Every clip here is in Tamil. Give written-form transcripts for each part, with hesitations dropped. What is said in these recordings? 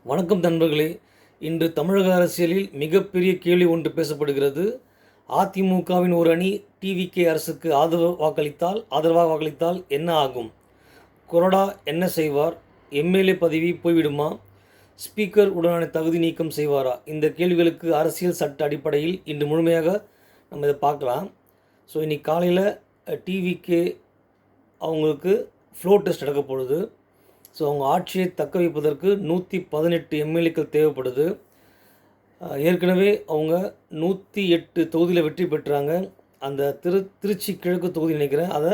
வணக்கம் நண்பர்களே. இன்று தமிழக அரசியலில் மிகப்பெரிய கேள்வி ஒன்று பேசப்படுகிறது. அதிமுகவின் ஒரு அணி டிவிகே அரசுக்கு ஆதரவாக வாக்களித்தால் என்ன ஆகும்? கொறடா என்ன செய்வார்? எம்எல்ஏ பதவி போய்விடுமா? ஸ்பீக்கர் உடனான தகுதி நீக்கம் செய்வாரா? இந்த கேள்விகளுக்கு அரசியல் சட்ட அடிப்படையில் இன்று முழுமையாக நம்ம இதை பார்க்கலாம். ஸோ இன்றைக்கி காலையில் டிவிகே அவங்களுக்கு ஃப்ளோ டெஸ்ட் நடக்க போகுது. ஸோ அவங்க ஆட்சியை தக்க வைப்பதற்கு 118 எம்எல்ஏக்கள் தேவைப்படுது. ஏற்கனவே அவங்க 108 தொகுதியில் வெற்றி பெற்றாங்க. அந்த திருச்சி கிழக்கு தொகுதி நினைக்கிறேன், அதை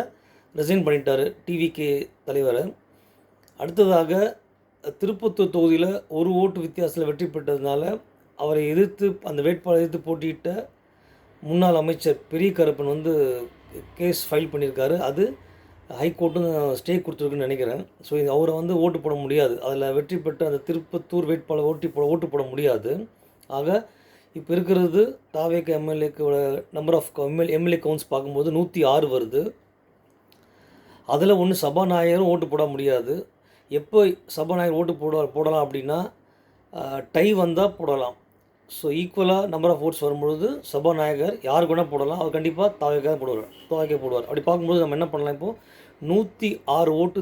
ரிசைன் பண்ணிட்டார் டிவிகே தலைவர். அடுத்ததாக திருப்பத்தூர் தொகுதியில் ஒரு ஓட்டு வித்தியாசத்தில் வெற்றி பெற்றதுனால அவரை எதிர்த்து, அந்த வேட்பாளரை எதிர்த்து போட்டியிட்ட முன்னாள் அமைச்சர் பெரிய கருப்பன் கேஸ் ஃபைல் பண்ணியிருக்காரு. அது ஹைகோர்ட்டும் ஸ்டே கொடுத்துருக்குன்னு நினைக்கிறேன். ஸோ அவரை ஓட்டு போட முடியாது. அதில் வெற்றி பெற்ற அந்த திருப்பத்தூர் வேட்பாளர் ஓட்டு போட முடியாது. ஆக இப்போ இருக்கிறது தாவேக எம்எல்ஏக்கோட நம்பர் ஆஃப் எம்எல்ஏ கவுண்ட்ஸ் பார்க்கும்போது 106 வருது. அதில் ஒன்று சபாநாயகரும் ஓட்டு போட முடியாது. எப்போ சபாநாயகர் ஓட்டு போடலாம் அப்படின்னா டை வந்தால் போடலாம். ஸோ ஈக்குவலாக நம்பர் ஆஃப் ஓட்ஸ் வரும்பொழுது சபாநாயகர் யாருக்கு வேணால் போடலாம். அவர் கண்டிப்பாக தாவேக்காக போடுவார். அப்படி பார்க்கும்போது நம்ம என்ன பண்ணலாம்? இப்போது 106 ஓட்டு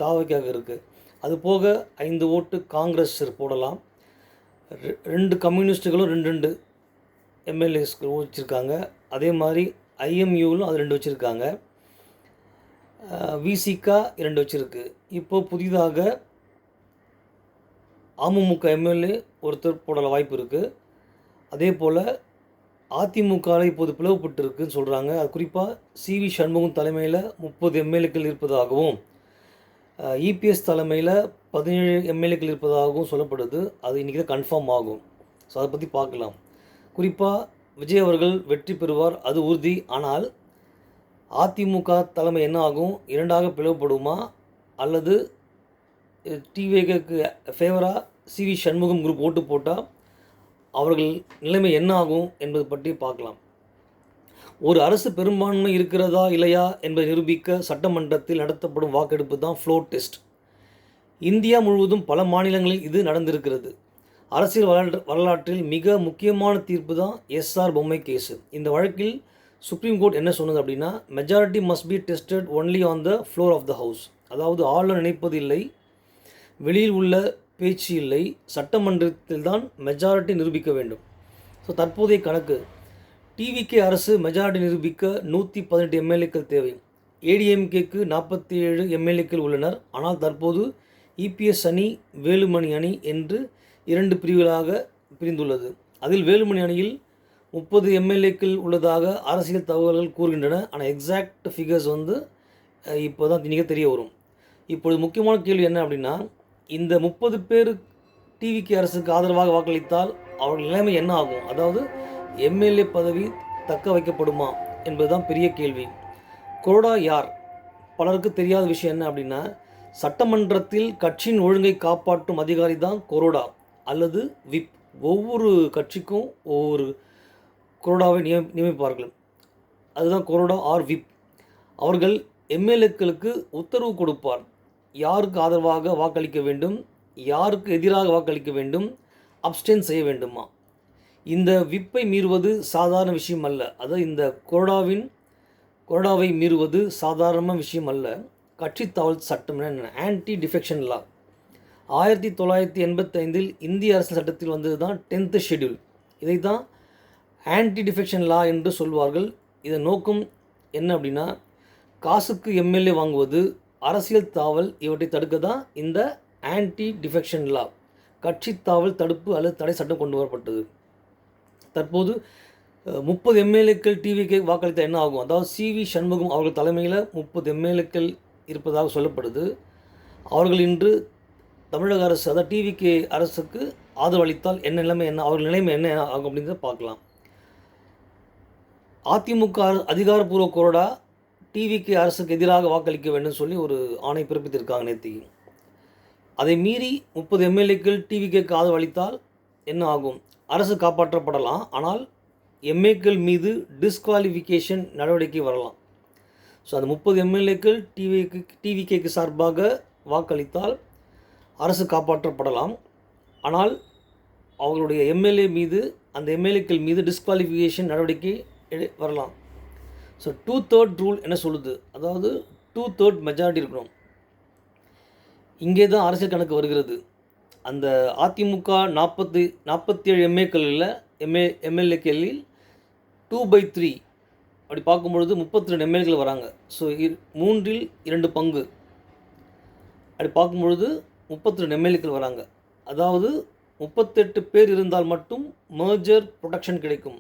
தாவேக்காக இருக்குது. அது போக 5 ஓட்டு காங்கிரஸ் போடலாம். 2 கம்யூனிஸ்ட்டுகளும் 2 எம்எல்ஏஸ்க்கு வச்சுருக்காங்க. அதே மாதிரி ஐஎம்யூலும் அது 2 வச்சுருக்காங்க. விசிகா 2 வச்சுருக்கு. இப்போது புதிதாக அமமுக எம்எல்ஏ ஒருத்தர் போடல வாய்ப்பு இருக்குது. அதே போல் அதிமுகவில் இப்போது பிளவுபட்டு இருக்குதுன்னு சொல்கிறாங்க. அது குறிப்பாக சிவி சண்முகம் தலைமையில் 30 எம்எல்ஏக்கள் இருப்பதாகவும், இபிஎஸ் தலைமையில் 17 எம்எல்ஏக்கள் இருப்பதாகவும் சொல்லப்படுது. அது இன்றைக்கி தான் கன்ஃபார்ம் ஆகும். ஸோ அதை பற்றி பார்க்கலாம். குறிப்பாக விஜய் அவர்கள் வெற்றி பெறுவார், அது உறுதி. ஆனால் அதிமுக தலைமை என்ன ஆகும்? 2ஆக பிளவுபடுமா? அல்லது டிவிகேக்கு ஃபேவராக சிவி சண்முகம் குரூப் ஓட்டு போட்டால் அவர்கள் நிலைமை என்ன ஆகும் என்பது பற்றி பார்க்கலாம். ஒரு அரசு பெரும்பான்மை இருக்கிறதா இல்லையா என்பதை நிரூபிக்க சட்டமன்றத்தில் நடத்தப்படும் வாக்கெடுப்பு தான் ஃப்ளோ டெஸ்ட். இந்தியா முழுவதும் பல மாநிலங்களில் இது நடந்திருக்கிறது. அரசியல் வரலாற்றில் மிக முக்கியமான தீர்ப்பு தான் எஸ்ஆர் பொம்மை கேஸு. இந்த வழக்கில் சுப்ரீம் கோர்ட் என்ன சொன்னது அப்படின்னா, majority must be tested only on the floor of the house. அதாவது ஆளுநர் நினைப்பது இல்லை, வெளியில் உள்ள பேச்சு இல்லை, சட்டமன்றத்தில் தான் மெஜாரிட்டி நிரூபிக்க வேண்டும். ஸோ தற்போதைய கணக்கு, டிவிகே அரசு மெஜாரிட்டி நிரூபிக்க 118 எம்எல்ஏக்கள் தேவை. ஏடிஎம்கேக்கு 47 எம்எல்ஏக்கள் உள்ளனர். ஆனால் தற்போது இபிஎஸ் அணி, வேலுமணி அணி என்று 2 பிரிவுகளாக பிரிந்துள்ளது. அதில் வேலுமணி அணியில் 30 எம்எல்ஏக்கள் உள்ளதாக அரசியல் தகவல்கள் கூறுகின்றன. ஆனால் எக்ஸாக்ட் ஃபிகர்ஸ் இப்போ தான் இன்றைக்கி தெரிய வரும். இப்பொழுது முக்கியமான கேள்வி என்ன அப்படின்னா, இந்த 30 பேர் டிவிகே அரசுக்கு ஆதரவாக வாக்களித்தால் அவர்கள் நிலைமை என்ன ஆகும்? அதாவது எம்எல்ஏ பதவி தக்க வைக்கப்படுமா என்பதுதான் பெரிய கேள்வி. கொறடா யார்? பலருக்கு தெரியாத விஷயம் என்ன அப்படின்னா, சட்டமன்றத்தில் கட்சியின் ஒழுங்கை காப்பாற்றும் அதிகாரி தான் கொறடா அல்லது விப். ஒவ்வொரு கட்சிக்கும் ஒவ்வொரு கொறடாவை நியமிப்பார்கள். அதுதான் கொறடா ஆர் விப். அவர்கள் எம்எல்ஏக்களுக்கு உத்தரவு கொடுப்பார். யாருக்கு ஆதரவாக வாக்களிக்க வேண்டும், யாருக்கு எதிராக வாக்களிக்க வேண்டும், அப்ஸ்டெயின் செய்ய வேண்டுமா? இந்த விப்பை மீறுவது சாதாரண விஷயம் அல்ல. அதாவது இந்த கொறடாவை மீறுவது சாதாரண விஷயம் அல்ல. கட்சி தாவல் சட்டம் என்ன? ஆன்டி டிஃபெக்ஷன் லா 1985 இந்திய அரசியல் சட்டத்தில் வந்தது தான் 10th ஷெட்யூல். இதை தான் ஆன்டி டிஃபெக்ஷன் லா என்று சொல்வார்கள். இதன் நோக்கம் என்ன அப்படின்னா, காசுக்கு எம்எல்ஏ வாங்குவது, அரசியல் தாவல், இவற்றை தடுக்க தான் இந்த ஆன்டி டிஃபெக்ஷன் லா, கட்சி தாவல் தடுப்பு அல்லது தடை சட்டம் கொண்டு வரப்பட்டது. தற்போது 30 எம்எல்ஏக்கள் டிவிக்கு வாக்களித்தால் என்ன ஆகும்? அதாவது சிவி சண்முகம் அவர்கள் தலைமையில் 30 எம்எல்ஏக்கள் இருப்பதாக சொல்லப்படுது. அவர்கள் இன்று தமிழக அரசு, அதாவது டிவிகே அரசுக்கு ஆதரவளித்தால் அவர்கள் நிலைமை என்ன ஆகும் அப்படின்றத பார்க்கலாம். அதிமுக அதிகாரப்பூர்வ கொறடா டிவிகே அரசுக்கு எதிராக வாக்களிக்க வேண்டும் சொல்லி ஒரு ஆணை பிறப்பித்திருக்காங்க நேற்றுக்கு. அதை மீறி 30 எம்எல்ஏக்கள் டிவிகேக்கு ஆதரவு அளித்தால் என்ன ஆகும்? அரசு காப்பாற்றப்படலாம். ஆனால் எம்ஏக்கள் மீது டிஸ்குவாலிஃபிகேஷன் நடவடிக்கை வரலாம். ஸோ அந்த 30 எம்எல்ஏக்கள் டிவிகேக்கு சார்பாக வாக்களித்தால் அரசு காப்பாற்றப்படலாம். ஆனால் அவர்களுடைய எம்எல்ஏ மீது, அந்த எம்எல்ஏக்கள் மீது டிஸ்குவாலிஃபிகேஷன் நடவடிக்கை வரலாம். ஸோ 2/3 ரூல் என்ன சொல்லுது? அதாவது 2/3 மெஜாரிட்டி இருக்கணும். இங்கே தான் அரசியல் கணக்கு வருகிறது. அந்த அதிமுக 47 எம்ஏக்களில் எம்எல்ஏக்களில் 2/3 அப்படி பார்க்கும்பொழுது 32 எம்எல்ஏக்கள் வராங்க. ஸோ 2/3 பங்கு அப்படி பார்க்கும்பொழுது 32 எம்எல்ஏக்கள் வராங்க. அதாவது 38 பேர் இருந்தால் மட்டும் மர்ஜர் ப்ரொடெக்ஷன் கிடைக்கும்.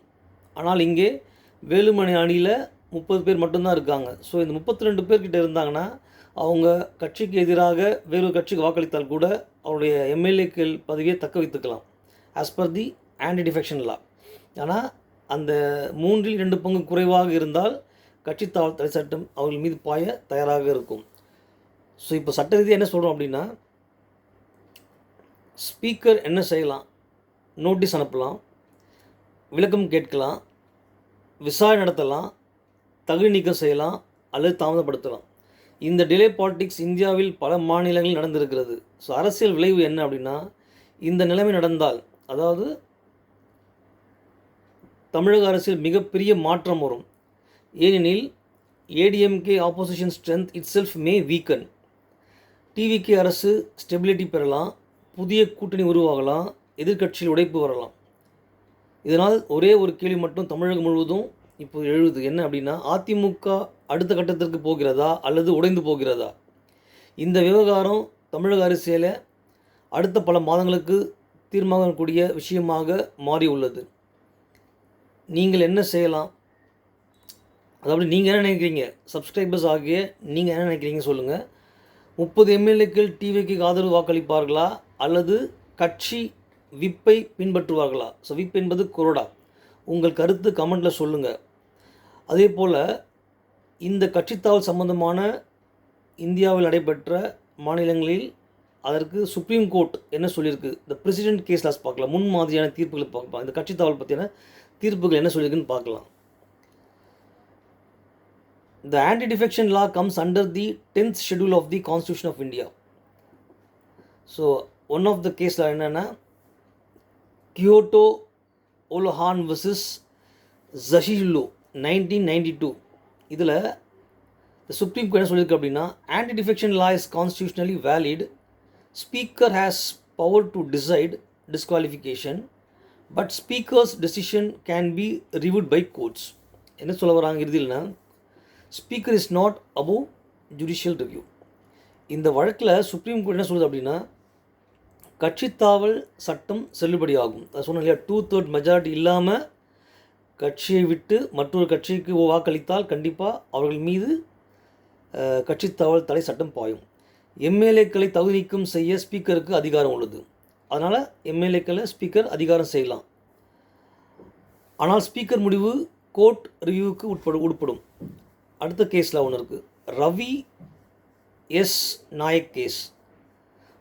ஆனால் இங்கே வேலுமணி அணியில் 30 பேர் மட்டும்தான் இருக்காங்க. ஸோ இந்த 32 பேர்கிட்ட இருந்தாங்கன்னா அவங்க கட்சிக்கு எதிராக வேறு கட்சிக்கு வாக்களித்தால் கூட அவருடைய எம்எல்ஏக்கள் பதவியை தக்க வைத்துக்கலாம் as per the anti defection law. ஆனால் அந்த 3/2 பங்கு குறைவாக இருந்தால் கட்சி தடை சட்டம் அவர்கள் மீது பாய தயாராக இருக்கும். ஸோ இப்போ சட்ட ரீதியாக என்ன சொல்கிறோம் அப்படின்னா, ஸ்பீக்கர் என்ன செய்யலாம்? நோட்டீஸ் அனுப்பலாம், விளக்கம் கேட்கலாம், விசாரணை நடத்தலாம், தகுதி நீக்கம் செய்யலாம் அல்லது தாமதப்படுத்தலாம். இந்த டிலே பாலிடிக்ஸ் இந்தியாவில் பல மாநிலங்களில் நடந்திருக்கிறது. ஸோ அரசியல் விளைவு என்ன அப்படின்னா, இந்த நிலைமை நடந்தால், அதாவது தமிழக அரசியல் மிகப்பெரிய மாற்றம் வரும். ஏனெனில் ADMK opposition strength itself may weaken. TVK அரசு ஸ்டெபிலிட்டி பெறலாம், புதிய கூட்டணி உருவாகலாம், எதிர்க்கட்சியில் உடைப்பு வரலாம். இதனால் ஒரே ஒரு கேள்வி மட்டும் தமிழகம் முழுவதும் இப்போது எழுது. என்ன அப்படின்னா, அதிமுக அடுத்த கட்டத்திற்கு போகிறதா அல்லது உடைந்து போகிறதா? இந்த விவகாரம் தமிழக அரசியலை அடுத்த பல மாதங்களுக்கு தீர்மானிக்கக்கூடிய விஷயமாக மாறி உள்ளது. நீங்கள் என்ன செய்யலாம்? அதாவது நீங்கள் என்ன நினைக்கிறீங்க? சப்ஸ்கிரைபர்ஸ் ஆகிய நீங்கள் என்ன நினைக்கிறீங்க சொல்லுங்கள். 30 எம்எல்ஏக்கள் டிவிக்கு ஆதரவு வாக்களிப்பார்களா அல்லது கட்சி விப்பை பின்பற்றுவார்களா? ஸோ விப் என்பது கொறடா. உங்கள் கருத்து கமெண்ட்டில் சொல்லுங்கள். அதே போல் இந்த கட்சித்தாவல் சம்பந்தமான இந்தியாவில் நடைபெற்ற மாநிலங்களில் அதற்கு சுப்ரீம் கோர்ட் என்ன சொல்லியிருக்கு? இந்த பிரசிடென்ட் கேஸ் லாஸ் பார்க்கலாம், முன் மாதிரியான தீர்ப்புகளை பார்க்கலாம். இந்த கட்சித்தாவல் பற்றியான தீர்ப்புகள் என்ன சொல்லியிருக்குன்னு பார்க்கலாம். The anti-defection law comes under the 10th schedule of the Constitution of India. So one of the case என்னன்னா கியோட்டோ ஓலோஹான் vs ஜஷிலோ 1992. இதில் சுப்ரீம் கோர்ட் என்ன சொல்லியிருக்கு அப்படின்னா, anti defection law is constitutionally valid. Speaker has power to decide disqualification, but speaker's decision can be reviewed by courts. என்ன சொல்ல வராங்க இறுதியில்னா, speaker is not above judicial review. இந்த வழக்கில் சுப்ரீம் கோர்ட் என்ன சொல்லுது அப்படின்னா, கட்சித்தாவல் சட்டம் செல்லுபடியாகும். அதை சொன்ன இல்லையா, 2/3 மெஜாரிட்டி இல்லாமல் கட்சியை விட்டு மற்றொரு கட்சிக்கு வாக்களித்தால் கண்டிப்பாக அவர்கள் மீது கட்சித்தாவல் தடை சட்டம் பாயும். எம்எல்ஏக்களை தகுதி நீக்கம் செய்ய ஸ்பீக்கருக்கு அதிகாரம் உள்ளது. அதனால் எம்எல்ஏக்களை ஸ்பீக்கர் அதிகாரம் செய்யலாம். ஆனால் ஸ்பீக்கர் முடிவு கோர்ட் ரிவ்யூவுக்கு உட்படும். அடுத்த கேஸில் ஒன்று இருக்குது, Ravi S Nayak case,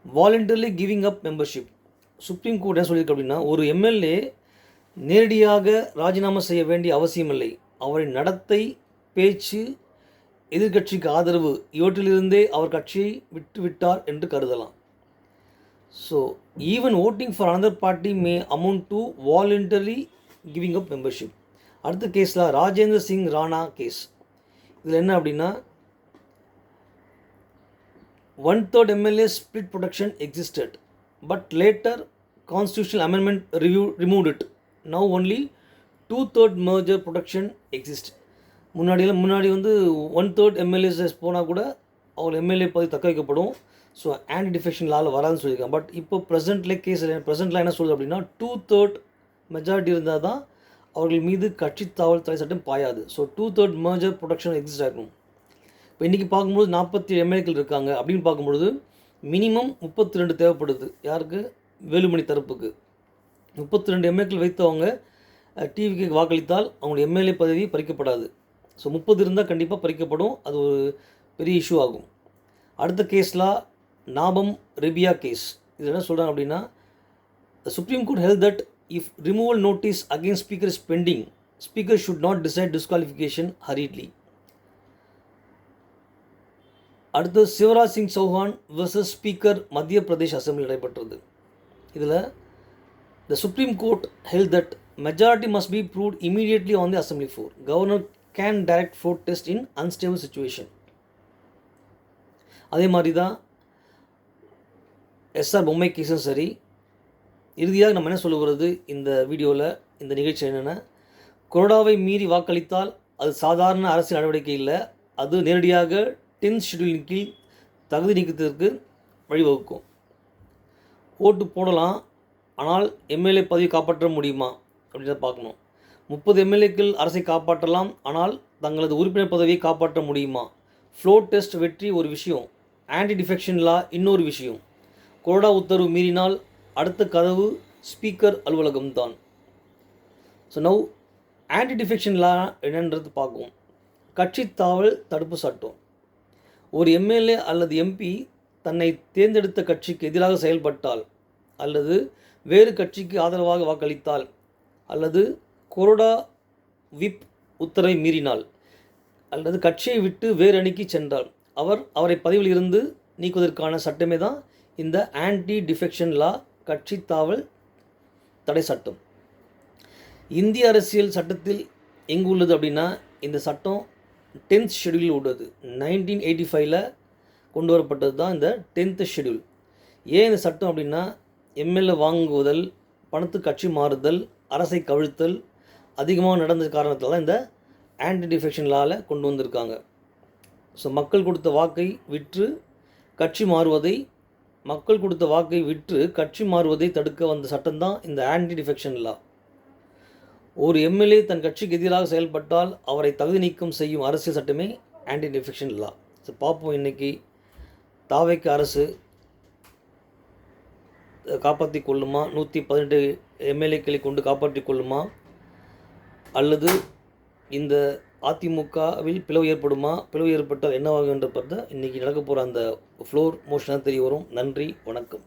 voluntarily giving up membership. Supreme court என்ன சொல்லியிருக்கு அப்படின்னா, ஒரு எம்எல்ஏ நேரடியாக ராஜினாமா செய்ய வேண்டிய அவசியமில்லை. அவரின் நடத்தை, பேச்சு, எதிர்கட்சிக்கு ஆதரவு இவற்றிலிருந்தே அவர் கட்சியை விட்டுவிட்டார் என்று கருதலாம். So even voting for another party May amount to voluntary giving up membership. அடுத்த கேஸில் ராஜேந்திர சிங் ராணா கேஸ். இதில் என்ன அப்படின்னா, 1/3 MLA split protection existed, but later constitutional amendment removed it. Now only 2/3 merger protection exists. முன்னாடி 1/3 MLAs போனால் கூட அவங்க எம்எல்ஏ பதவி தக்க வைக்கப்படும். ஸோ ஆன்டி டிஃபெக்ஷன் லாவில் வராதுன்னு சொல்லியிருக்காங்க. பட் இப்போ ப்ரெசென்ட்டில் என்ன சொல்லுது அப்படின்னா, 2/3 மெஜாரிட்டி இருந்தால் தான் அவர்கள் மீது கட்சித்தாவல் தடை சட்டம் பாயாது. ஸோ 2/3 merger protection எக்ஸிஸ்ட் ஆகும். இப்போ இன்றைக்கி பார்க்கும்போது 47 எம்எல்ஏக்கள் இருக்காங்க அப்படின்னு பார்க்கும்பொழுது மினிமம் 32 தேவைப்படுது. யாருக்கு? வேலுமணி தரப்புக்கு 32 எம்எல்ஏக்கள் வைத்தவங்க டிவிக்கு வாக்களித்தால் அவங்களுடைய எம்எல்ஏ பதவி பறிக்கப்படாது. ஸோ 30 இருந்தால் கண்டிப்பாக பறிக்கப்படும். அது ஒரு பெரிய இஷ்யூ ஆகும். அடுத்த கேஸில் நாபம் ரெபியா கேஸ். இது என்ன சொல்கிறாங்க அப்படின்னா, supreme court held that if removal notice against speaker is pending, speaker should not decide disqualification hurriedly. அடுத்து Shivraj Singh Chouhan versus speaker Madhya Pradesh assembly நடைபெற்றது. இதில் the Supreme Court held that majority must be proved immediately on the assembly floor. Governor can direct floor test in unstable situation. அதே மாதிரி தான் எஸ்ஆர் பொம்மை கேஸும் சரி. இறுதியாக நம்ம என்ன சொல்லுகிறது இந்த வீடியோவில், இந்த நிகழ்ச்சி என்னென்னா, கொறடாவை மீறி வாக்களித்தால் அது சாதாரண அரசியல் நடவடிக்கை இல்லை, அது நேரடியாக 10th ஷெட்யூலின் கீழ் தகுதி நீக்கத்திற்கு வழிவகுக்கும். ஓட்டு போடலாம், ஆனால் எம்எல்ஏ பதவி காப்பாற்ற முடியுமா அப்படின்றத பார்க்கணும். 30 எம்எல்ஏக்கள் அரசை காப்பாற்றலாம், ஆனால் தங்களது உறுப்பினர் பதவியை காப்பாற்ற முடியுமா? ஃப்ளோர் டெஸ்ட் வெற்றி ஒரு விஷயம், ஆன்டி டிஃபெக்ஷன் லா இன்னொரு விஷயம். கொறடா உத்தரவு மீறினால் அடுத்த கதவு ஸ்பீக்கர் அலுவலகம்தான். So now anti defection law என்னன்றது பார்க்கும். கட்சி தாவல் தடுப்பு சட்டம். ஒரு எம்எல்ஏ அல்லது எம்பி தன்னை தேர்ந்தெடுத்த கட்சிக்கு எதிராக செயல்பட்டால், அல்லது வேறு கட்சிக்கு ஆதரவாக வாக்களித்தால், அல்லது கொறடா விப் உத்தரவை மீறினால், அல்லது கட்சியை விட்டு வேறு அணிக்கு சென்றால் அவரை பதவியில் இருந்து நீக்குவதற்கான சட்டமே தான் இந்த ஆன்டி டிஃபெக்ஷன் லா, கட்சி தாவல் தடை சட்டம். இந்திய அரசியல் சட்டத்தில் எங்கு உள்ளது அப்படின்னா, இந்த சட்டம் 10th ஷெட்யூலில் உள்ளது. 1985 கொண்டு வரப்பட்டது தான் இந்த 10th ஷெட்யூல். ஏன் இந்த சட்டம் அப்படின்னா, எம்எல்ஏ வாங்குவதல், பணத்துக்கு கட்சி மாறுதல், அரசை கவிழ்த்தல் அதிகமாக நடந்த காரணத்தால் தான் இந்த ஆன்டி டிஃபெக்ஷன் லாவில் கொண்டு வந்திருக்காங்க. ஸோ மக்கள் கொடுத்த வாக்கை விற்று கட்சி மாறுவதை தடுக்க வந்த சட்டம் தான் இந்த ஆன்டி டிஃபெக்ஷன் லா. ஒரு எம்எல்ஏ தன் கட்சிக்கு எதிராக செயல்பட்டால் அவரை தகுதி நீக்கம் செய்யும் அரசியல் சட்டமே ஆன்டி டிஃபெக்ஷன் லா. ஸோ பார்ப்போம், இன்றைக்கி தாவேக்கு அரசு காப்பாற்றி கொள்ளுமா, 118 எம்எல்ஏக்களை கொண்டு காப்பாற்றி கொள்ளுமா, அல்லது இந்த அதிமுகவில் பிளவு ஏற்படுமா, பிளவு ஏற்பட்டால் என்னவாகும் என்ற பார்த்தா இன்றைக்கி நடக்க போகிற அந்த ஃப்ளோர் மோஷனாக தெரிய வரும். நன்றி, வணக்கம்.